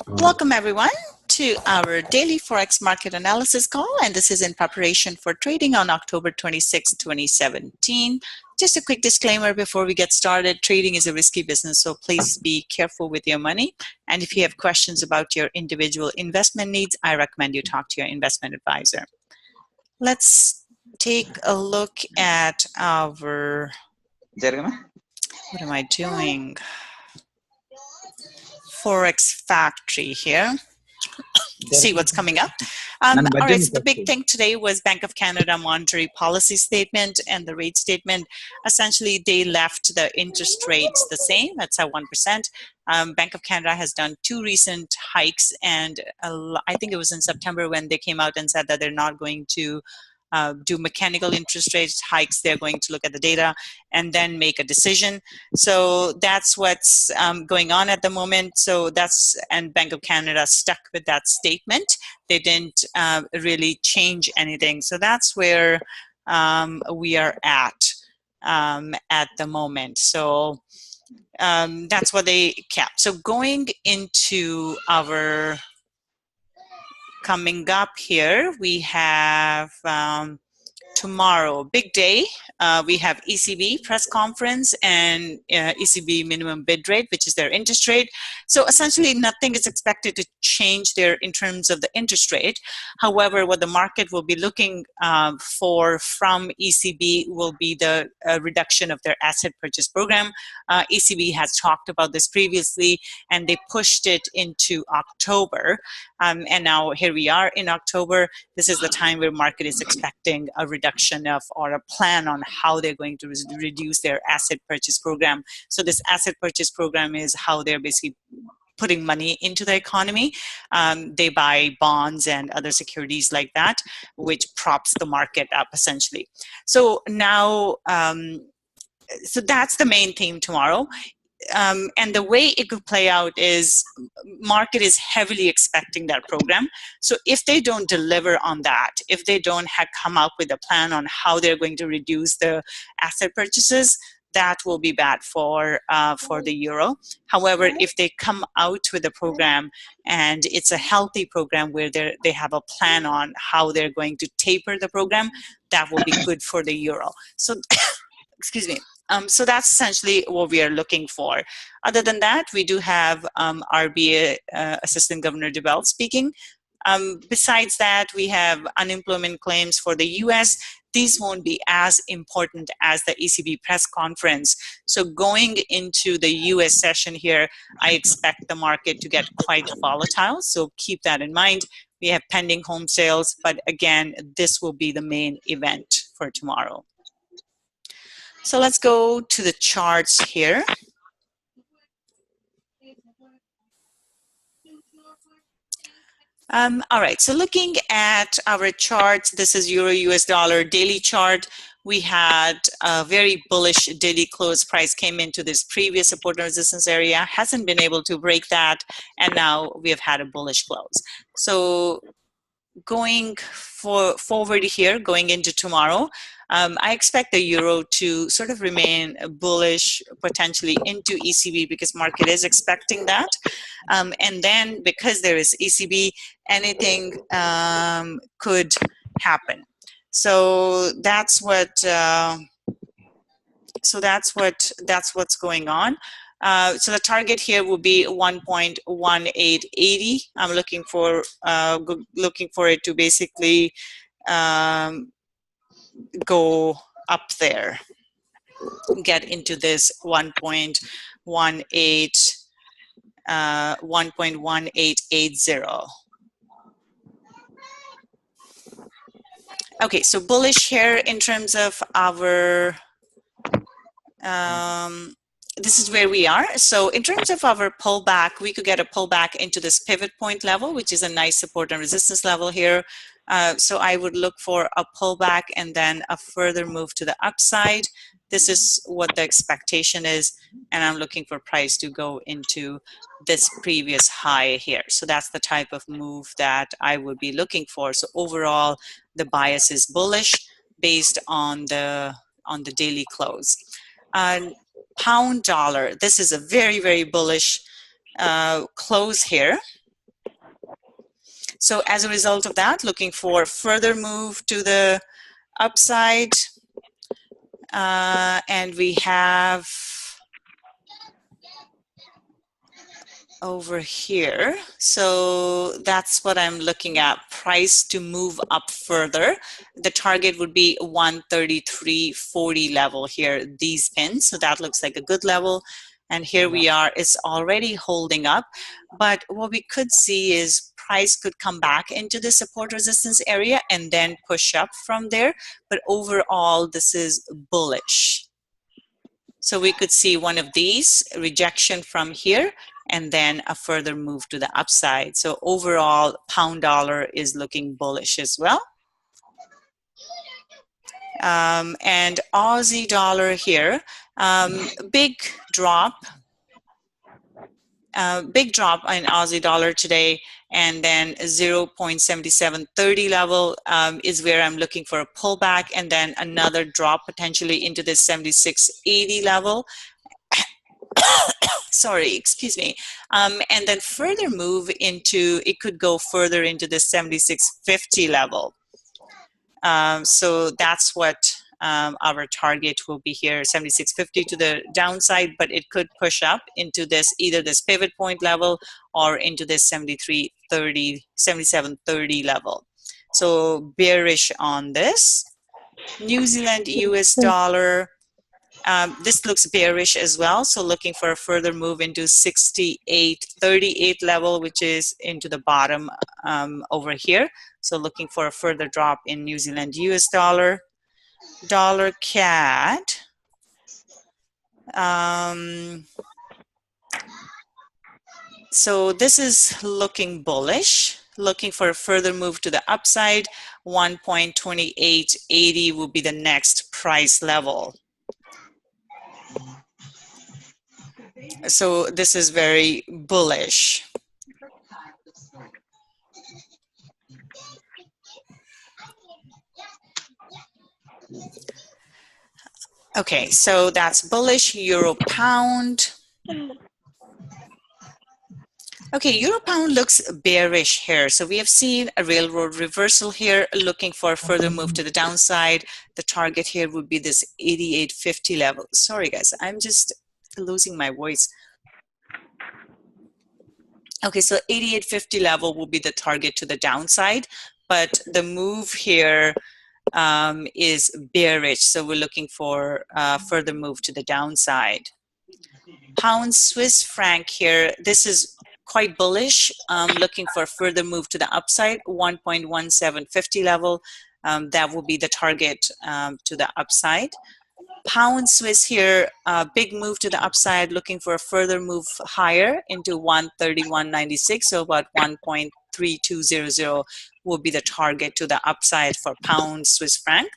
Welcome everyone to our daily Forex market analysis call, and this is in preparation for trading on October 26, 2017. Just a quick disclaimer before we get started, trading is a risky business, so please be careful with your money. And if you have questions about your individual investment needs, I recommend you talk to your investment advisor. Let's take a look at our, what am I doing? Forex Factory here. See what's coming up. All right, so the big thing today was Bank of Canada monetary policy statement and the rate statement. Essentially, they left the interest rates the same. That's at 1%. Bank of Canada has done 2 recent hikes, and I think it was in September when they came out and said that they're not going to do mechanical interest rates hikes. They're going to look at the data and then make a decision. So that's what's going on at the moment. So and Bank of Canada stuck with that statement. They didn't really change anything. So that's where we are at the moment. So that's what they kept. So going into our coming up here, we have tomorrow, big day. We have ECB press conference and ECB minimum bid rate, which is their interest rate. So essentially nothing is expected to change there in terms of the interest rate. However, what the market will be looking for from ECB will be the reduction of their asset purchase program. ECB has talked about this previously, and they pushed it into October. And now here we are in October. This is the time where market is expecting a reduction of, or a plan on how they're going to reduce their asset purchase program. So this asset purchase program is how they're basically putting money into the economy. They buy bonds and other securities like that, which props the market up essentially. So now, so that's the main theme tomorrow. And the way it could play out is market is heavily expecting that program. So if they don't deliver on that, if they don't have come up with a plan on how they're going to reduce the asset purchases, that will be bad for the euro. However, if they come out with a program and it's a healthy program where they have a plan on how they're going to taper the program, that will be good for the euro. So, excuse me. So that's essentially what we are looking for. Other than that, we do have RBA Assistant Governor DeBell speaking. Besides that, we have unemployment claims for the US. These won't be as important as the ECB press conference. So going into the US session here, I expect the market to get quite volatile. So keep that in mind. We have pending home sales, but again, this will be the main event for tomorrow. So let's go to the charts here. All right, so looking at our charts, this is Euro US dollar daily chart. We had a very bullish daily close. Price came into this previous support and resistance area, hasn't been able to break that, and now we have had a bullish close. So going forward here, going into tomorrow, I expect the euro to sort of remain bullish potentially into ECB because market is expecting that. And then because there is ECB, anything could happen. So that's what. That's what's going on. So the target here will be 1.1880. I'm looking for it to basically go up there, get into this 1.1880. Okay, so bullish here in terms of our. This is where we are. So in terms of our pullback, we could get a pullback into this pivot point level, which is a nice support and resistance level here. So I would look for a pullback and then a further move to the upside. This is what the expectation is, and I'm looking for price to go into this previous high here. So that's the type of move that I would be looking for. So overall, the bias is bullish based on the daily close. Pound dollar, this is a very, very bullish close here. So as a result of that, looking for further move to the upside, and we have over here. So that's what I'm looking at, price to move up further. The target would be 133.40 level here, these pins. So that looks like a good level. And here we are, it's already holding up. But what we could see is price could come back into the support resistance area and then push up from there. But overall, this is bullish. So we could see one of these, rejection from here, and then a further move to the upside. So overall, pound dollar is looking bullish as well. And Aussie dollar here, big drop in Aussie dollar today, and then 0.7730 level is where I'm looking for a pullback, and then another drop potentially into this 7680 level. Sorry, excuse me. And then further move into, it could go further into the 7650 level. So that's what our target will be here, 7650 to the downside, but it could push up into this, either this pivot point level or into this 7330, 7730 level. So bearish on this. New Zealand US dollar. This looks bearish as well, so looking for a further move into 68.38 level, which is into the bottom over here. So looking for a further drop in New Zealand US dollar. Dollar CAD. So this is looking bullish, looking for a further move to the upside. 1.2880 will be the next price level. So this is very bullish. Okay, so that's bullish. Euro pound. Okay, Euro pound looks bearish here. So we have seen a railroad reversal here, looking for a further move to the downside. The target here would be this 88.50 level. Sorry guys, I'm just losing my voice. Okay, so 88.50 level will be the target to the downside, but the move here is bearish. So we're looking for further move to the downside. Pound Swiss franc here, this is quite bullish, looking for a further move to the upside, 1.1750 level. That will be the target to the upside. Pound Swiss here, big move to the upside, looking for a further move higher into 131.96, so about 1.3200 will be the target to the upside for pound Swiss franc.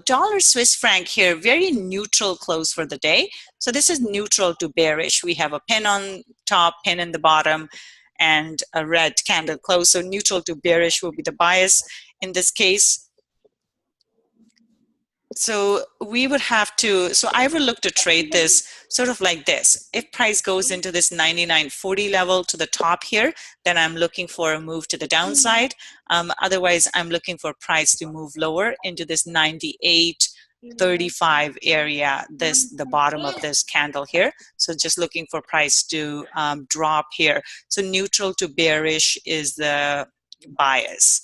Dollar Swiss franc here, very neutral close for the day. So this is neutral to bearish. We have a pin on top, pin in the bottom, and a red candle close. So neutral to bearish will be the bias in this case. So we would have to, so I would look to trade this sort of like this. If price goes into this 99.40 level to the top here, then I'm looking for a move to the downside. Otherwise, I'm looking for price to move lower into this 98.35 area, the bottom of this candle here. So just looking for price to drop here. So neutral to bearish is the bias.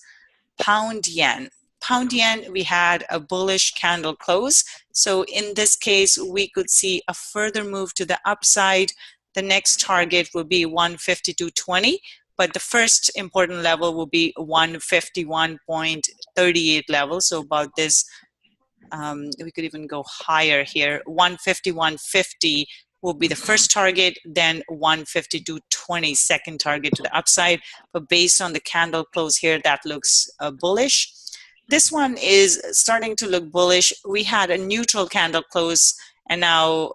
Pound yen. Pound yen, we had a bullish candle close. So in this case, we could see a further move to the upside. The next target will be 152.20, but the first important level will be 151.38 level. So about this, we could even go higher here. 151.50 will be the first target, then 152.20 second target to the upside. But based on the candle close here, that looks bullish. This one is starting to look bullish. We had a neutral candle close, and now,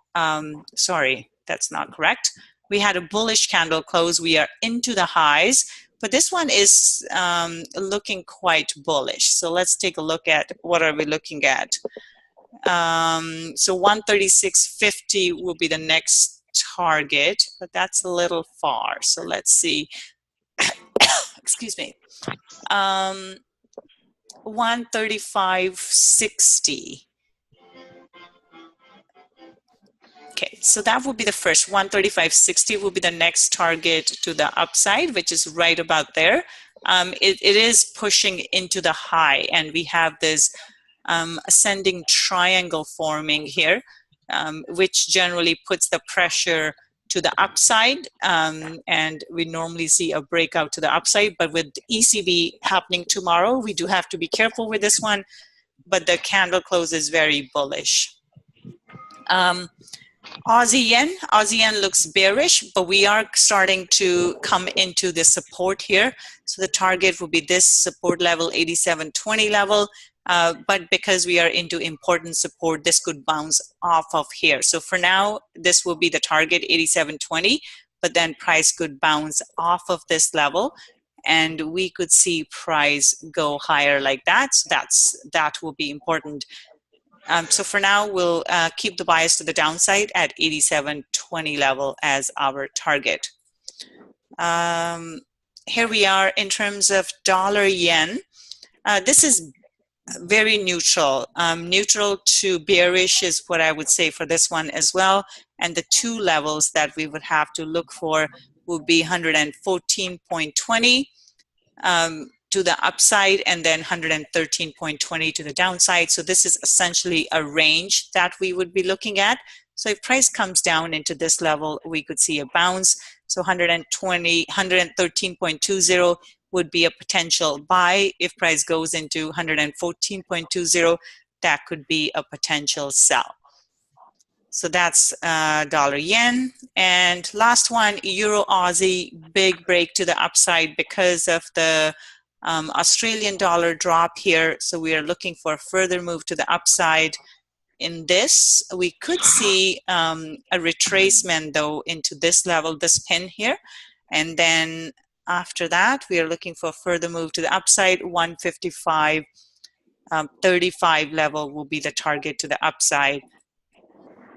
sorry, that's not correct. We had a bullish candle close. We are into the highs, but this one is looking quite bullish. So let's take a look at what are we looking at. So 136.50 will be the next target, but that's a little far. So let's see. Excuse me. 135.60. Okay, so that would be the first. 135.60 will be the next target to the upside, which is right about there. It is pushing into the high, and we have this ascending triangle forming here, which generally puts the pressure to the upside, and we normally see a breakout to the upside. But with ECB happening tomorrow, we do have to be careful with this one, but the candle close is very bullish. Aussie yen looks bearish, but we are starting to come into the support here. So the target will be this support level, 87.20 level. But because we are into important support, this could bounce off of here. So for now, this will be the target, 87.20, but then price could bounce off of this level, and we could see price go higher like that. So that will be important. So for now, we'll keep the bias to the downside at 87.20 level as our target. Here we are in terms of dollar yen. This is very neutral. Neutral to bearish is what I would say for this one as well. And the two levels that we would have to look for would be 114.20 to the upside, and then 113.20 to the downside. So this is essentially a range that we would be looking at. So if price comes down into this level, we could see a bounce. So 113.20 would be a potential buy. If price goes into 114.20, that could be a potential sell. So that's dollar yen. And last one, euro Aussie, big break to the upside because of the Australian dollar drop here. So we are looking for a further move to the upside. In this, we could see a retracement though into this level, this pin here. And then after that, we are looking for a further move to the upside. 155.35 level will be the target to the upside.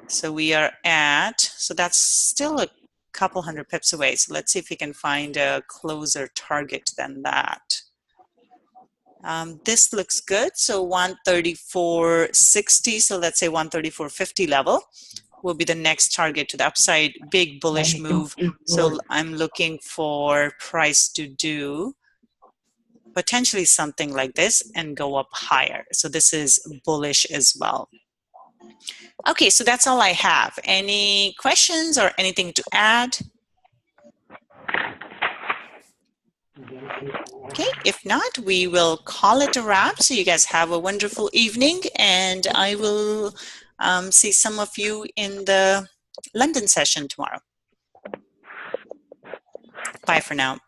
So we are at, so that's still a couple hundred pips away. So let's see if we can find a closer target than that. This looks good. So 134.60. So let's say 134.50 level will be the next target to the upside. Big bullish move. So I'm looking for price to do potentially something like this and go up higher. So this is bullish as well. Okay, so that's all I have. Any questions or anything to add? Okay, if not, we will call it a wrap. So you guys have a wonderful evening, and I will see some of you in the London session tomorrow. Bye for now.